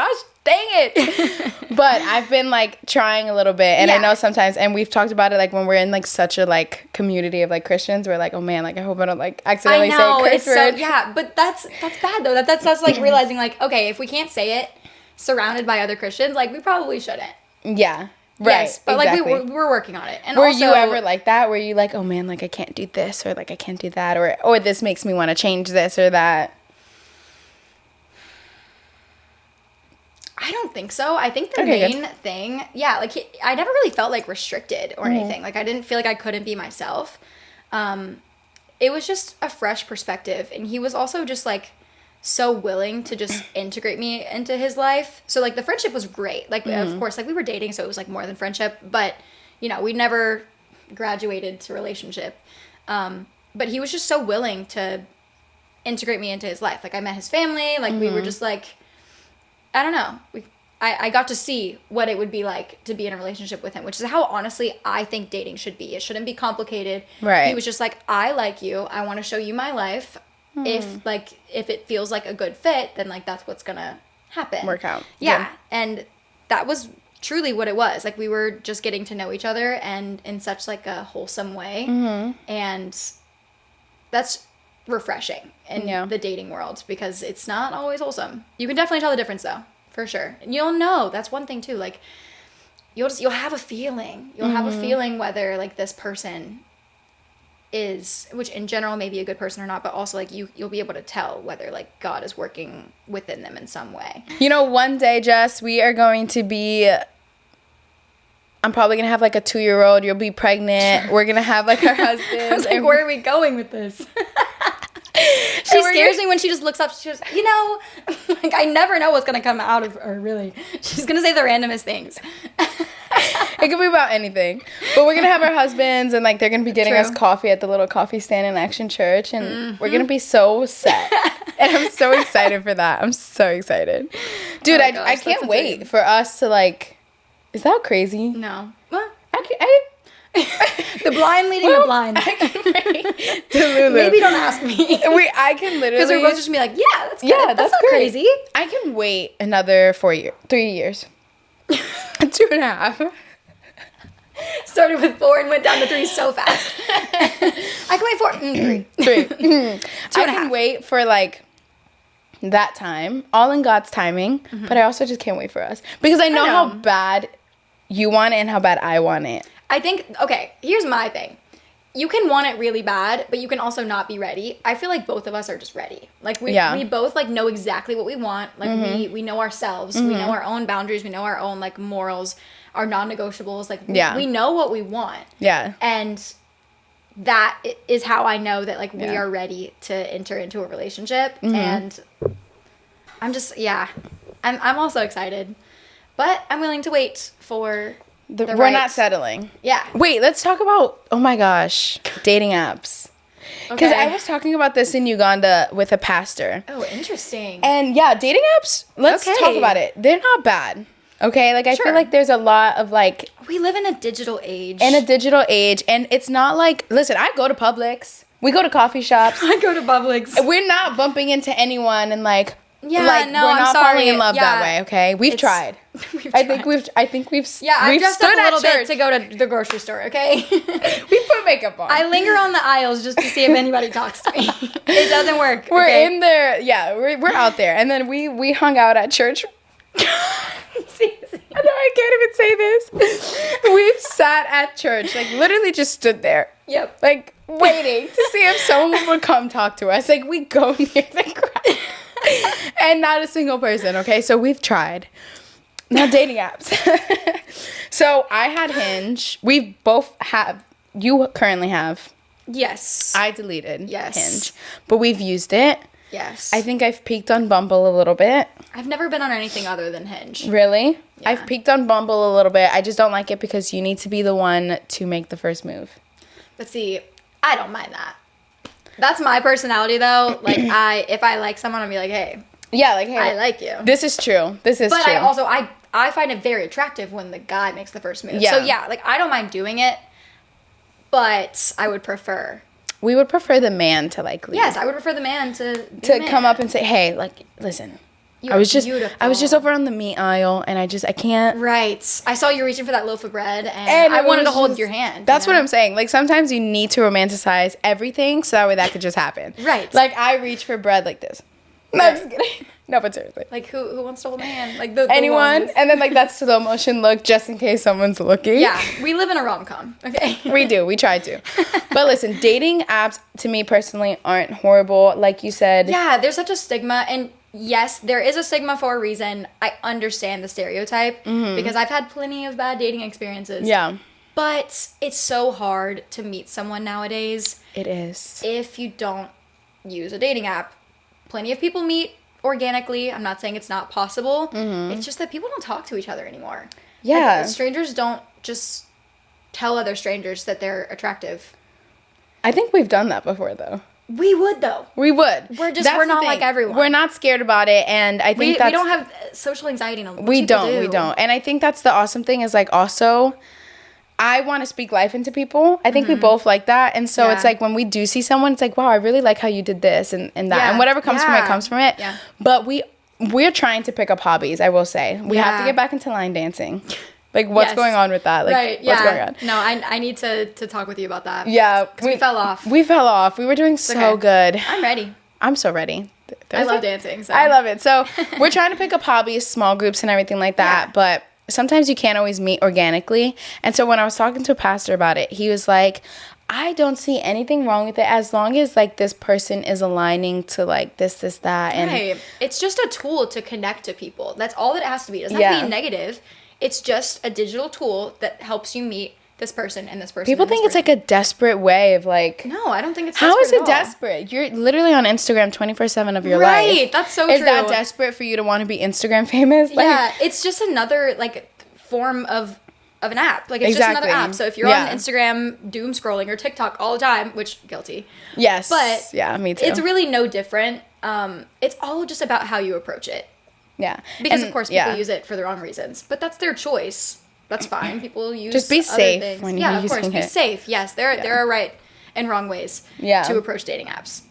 Dang it. But I've been like trying a little bit, and I know sometimes, and we've talked about it like when we're in like such a like community of like Christians, we're like, oh man, like I hope I don't like accidentally say a curse word. But that's bad though. That's us like realizing like, okay, if we can't say it surrounded by other Christians, like we probably shouldn't. Yeah. Right. Yes, but exactly. like we're working on it. And were also, you ever like that? Were you like, oh man, like I can't do this, or like I can't do that, or this makes me want to change this or that? I don't think so. I think the main thing, like I never really felt like restricted or anything. Like I didn't feel like I couldn't be myself. It was just a fresh perspective, and he was also just like so willing to just integrate me into his life. So like the friendship was great. Like of course, like we were dating, so it was like more than friendship, but you know, we never graduated to relationship. But he was just so willing to integrate me into his life. Like I met his family, like we were just like, I don't know. I got to see what it would be like to be in a relationship with him, which is how honestly I think dating should be. It shouldn't be complicated. Right. He was just like, I like you. I want to show you my life. If it feels like a good fit, then like that's what's gonna happen. Work out. Yeah. And that was truly what it was. Like we were just getting to know each other, and in such like a wholesome way. And that's refreshing in the dating world, because it's not always wholesome. You can definitely tell the difference though, for sure. And you'll know, that's one thing too, like you'll have a feeling. You'll have a feeling whether like this person is, which in general may be a good person or not, but also like you'll be able to tell whether like God is working within them in some way. You know, one day, Jess, we are going to be, I'm probably going to have like a 2-year-old. You'll be pregnant. We're going to have like our husbands. I was like, where are we going with this? She scares me when she just looks up. She goes, you know, like I never know what's going to come out of her, really. She's going to say the randomest things. It could be about anything. But we're going to have our husbands, and like they're going to be getting us coffee at the little coffee stand in Action Church, and we're going to be so set. And I'm so excited for that. I'm so excited. Dude, oh gosh, I can't wait for us to like, is that crazy? No. What? The blind leading the blind. I can wait to Lulu. Maybe don't ask me. I can literally, because we're both just gonna be like, yeah, that's good. Yeah, that's not great. crazy. I can wait another 3 years. 2.5. Started with 4 and went down to 3 so fast. I can wait 4. 3. I can wait for like that time, all in God's timing. But I also just can't wait for us, because I know how bad you want it and how bad I want it. I think, okay, here's my thing. You can want it really bad, but you can also not be ready. I feel like both of us are just ready. Like we both like know exactly what we want. Like we know ourselves. We know our own boundaries. We know our own like morals, our non-negotiables. Like we know what we want. Yeah. And that is how I know that like we are ready to enter into a relationship. And I'm just, I'm also excited, but I'm willing to wait for we're not settling. Yeah. Wait, let's talk about, oh my gosh, dating apps. Because I was talking about this in Uganda with a pastor. Oh, interesting. And yeah, dating apps, let's talk about it. They're not bad. Okay? Like, I feel like there's a lot of like... We live in a digital age. And it's not like... Listen, I go to Publix. We go to coffee shops. I go to Publix. We're not bumping into anyone and like... Yeah, like, no, we're not falling in love that way, okay? We've tried. I think we've I dressed up a little bit to go to the grocery store, okay? We put makeup on. I linger on the aisles just to see if anybody talks to me. It doesn't work. We're in there, we're out there. And then we hung out at church. I know I can't even say this. We've sat at church, like literally just stood there. Yep. Like waiting to see if someone would come talk to us. Like we go near the crowd. And not a single person, okay? So we've tried. Now dating apps. So I had Hinge. We both have. You currently have. Yes. I deleted Hinge. But we've used it. Yes. I think I've peeked on Bumble a little bit. I've never been on anything other than Hinge. Really? Yeah. I've peeked on Bumble a little bit. I just don't like it because you need to be the one to make the first move. But see, I don't mind that. That's my personality, though. Like, if I like someone, I'll be like, hey. Yeah, like, hey. I like you. This is true. But true. I also, I find it very attractive when the guy makes the first move. Yeah. So, yeah, like, I don't mind doing it, but I would prefer. We would prefer the man to, like, lead. Yes, I would prefer the man to come up and say, hey, like, listen, I was just beautiful. over on the meat aisle, and I can't. Right. I saw you reaching for that loaf of bread, and I wanted to hold your hand. That's what I'm saying. Like, sometimes you need to romanticize everything so that way that could just happen. Right. Like, I reach for bread like this. No, I'm just kidding. No, but seriously. Like, who wants to hold my hand? Like, the anyone? longest. And then, like, that slow motion look just in case someone's looking. Yeah, we live in a rom-com, okay? We do. We try to. But listen, dating apps, to me personally, aren't horrible. Like you said. Yeah, there's such a stigma, and yes, there is a stigma for a reason. I understand the stereotype, because I've had plenty of bad dating experiences. Yeah. But it's so hard to meet someone nowadays. It is. If you don't use a dating app. Plenty of people meet organically. I'm not saying it's not possible. It's just that people don't talk to each other anymore. Yeah. Like, strangers don't just tell other strangers that they're attractive. I think we've done that before, though. We would, though. We would. We're not like everyone. We're not scared about it, and I think we don't have social anxiety. We don't. And I think that's the awesome thing is, like, also, I want to speak life into people. I think we both like that. And so it's like when we do see someone, it's like, wow, I really like how you did this and that. Yeah. And whatever comes from it, comes from it. Yeah. But we're trying to pick up hobbies, I will say. We have to get back into line dancing. Like, what's going on with that? Like, what's going on? No, I need to talk with you about that. Yeah. Because we fell off. We fell off. We were doing so good. I'm ready. I'm so ready. I love dancing. So. I love it. So we're trying to pick up hobbies, small groups and everything like that. Yeah. But sometimes you can't always meet organically. And so when I was talking to a pastor about it, he was like, I don't see anything wrong with it as long as, like, this person is aligning to, like, this, that. And right. It's just a tool to connect to people. That's all that it has to be. It doesn't have to be negative. It's just a digital tool that helps you meet this person and this person. People think it's like a desperate way of, like... No, I don't think it's desperate. How is it at all. Desperate? You're literally on Instagram 24/7 of your life. Right, that's so true. Is that desperate for you to want to be Instagram famous? Like, yeah, it's just another, like, form of an app. Like, it's just another app. So if you're on Instagram doom scrolling or TikTok all the time, which, guilty. Yes. But yeah, me too. It's really no different. It's all just about how you approach it. Yeah. Because, of course, people use it for the wrong reasons. But that's their choice. That's fine. People use just be safe things. when you're using it. Yeah, of course. Be safe. Yes, there are right and wrong ways to approach dating apps.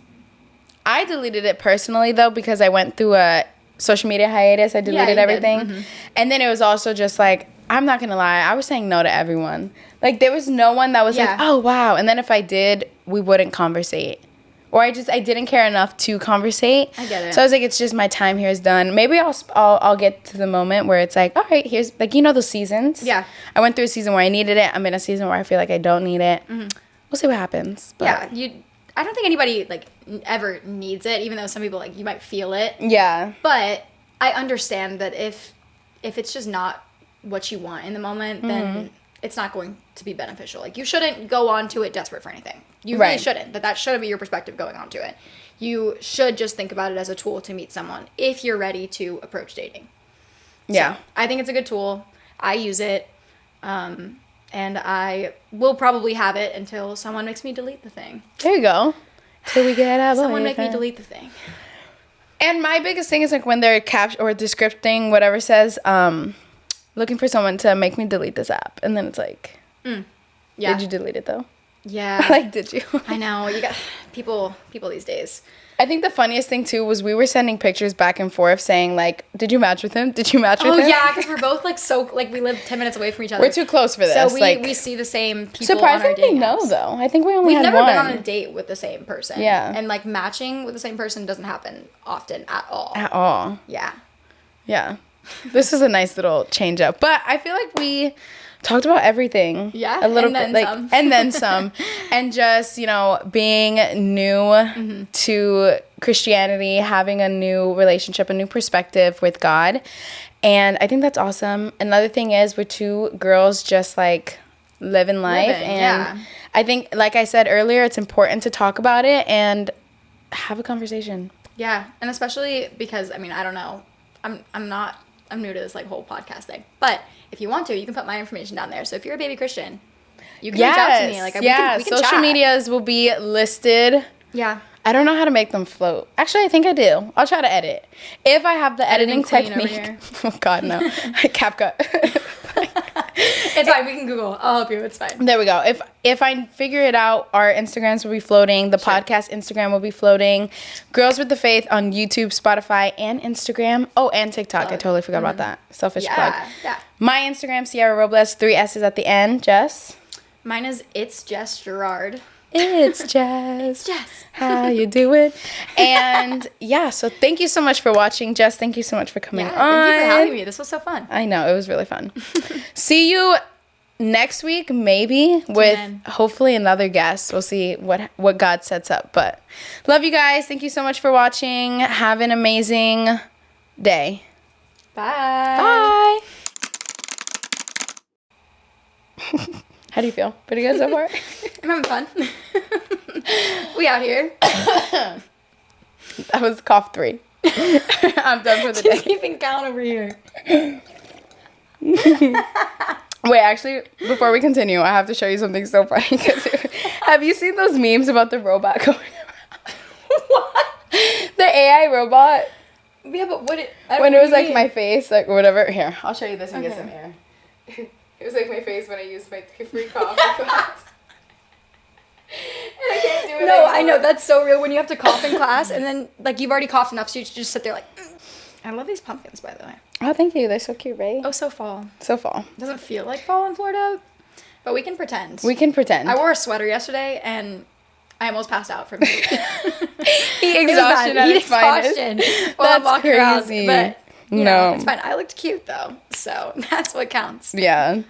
I deleted it personally, though, because I went through a social media hiatus. I deleted everything. Mm-hmm. And then it was also just like, I'm not going to lie, I was saying no to everyone. Like, there was no one that was like, oh, wow. And then if I did, we wouldn't conversate. Or I didn't care enough to conversate. I get it. So I was like, it's just my time here is done. Maybe I'll get to the moment where it's like, all right, here's, like, you know, the seasons. Yeah. I went through a season where I needed it. I'm in a season where I feel like I don't need it. Mm-hmm. We'll see what happens. But. Yeah, I don't think anybody, like, ever needs it, even though some people, like, you might feel it. Yeah. But I understand that if it's just not what you want in the moment, then it's not going to be beneficial. Like, you shouldn't go on to it desperate for anything. You really shouldn't. That shouldn't be your perspective going on to it. You should just think about it as a tool to meet someone if you're ready to approach dating. Yeah. So, I think it's a good tool. I use it. And I will probably have it until someone makes me delete the thing. There you go. Till we get out. Someone make me delete the thing. And my biggest thing is, like, when they're or the script thing, whatever says, looking for someone to make me delete this app. And then it's like, did you delete it, though? Yeah. Like, did you? I know. You got people these days. I think the funniest thing, too, was we were sending pictures back and forth saying, like, did you match with him? Did you match with him? Oh, yeah, because we're both, like, so, like, we live 10 minutes away from each other. We're too close for this. So we see the same people surprisingly, on our dating apps. No, though. I think we only had one. We've never been on a date with the same person. Yeah. And, like, matching with the same person doesn't happen often at all. At all. Yeah. Yeah. This is a nice little change up. But I feel like we talked about everything. Yeah. A little bit. Like, some. And then some. And just, you know, being new to Christianity, having a new relationship, a new perspective with God. And I think that's awesome. Another thing is we're two girls just, like, living life. And I think, like I said earlier, it's important to talk about it and have a conversation. Yeah. And especially because, I mean, I don't know. I'm new to this, like, whole podcast thing. But if you want to, you can put my information down there. So if you're a baby Christian, you can reach out to me. Like, we can social chat. medias will be listed. Yeah. I don't know how to make them float. Actually, I think I do. I'll try to edit. If I have the editing technique. Oh, God, no. CapCut. It's fine. We can Google. I'll help you. It's fine. There we go. If I figure it out, our Instagrams will be floating. The podcast Instagram will be floating. Girls with the Faith on YouTube, Spotify, and Instagram. Oh, and TikTok. I totally forgot about that. Selfish plug. Yeah. My Instagram, Sierra Robles, 3 S's at the end. Jess? Mine is It's Jess Gerard. It's Jess. Jess. How you doing? And yeah, so thank you so much for watching. Jess, thank you so much for coming on. Thank you for having me. This was so fun. I know, it was really fun. See you next week, maybe, with hopefully another guest. We'll see what God sets up. But love you guys. Thank you so much for watching. Have an amazing day. Bye. Bye. How do you feel? Pretty good so far? I'm having fun. We out here. That was cough 3. I'm done for the day. Just keeping count over here. Wait, actually, before we continue, I have to show you something so funny. Have you seen those memes about the robot going around? What? The AI robot? Yeah, but when it Was like my face, like whatever. Here, I'll show you this and get some air. It was like my face when I used my free cough class. And I can't do it No, anymore. I know. That's so real when you have to cough in class and then, like, you've already coughed enough, so you just sit there like, I love these pumpkins, by the way. Oh, thank you. They're so cute, right? Oh, so fall. So fall. Doesn't feel like fall in Florida, but we can pretend. We can pretend. I wore a sweater yesterday, and I almost passed out from heat. Heat exhaustion at its finest. While I'm That's walking crazy. around, but, you No. know, it's fine. I looked cute, though, so that's what counts. Yeah.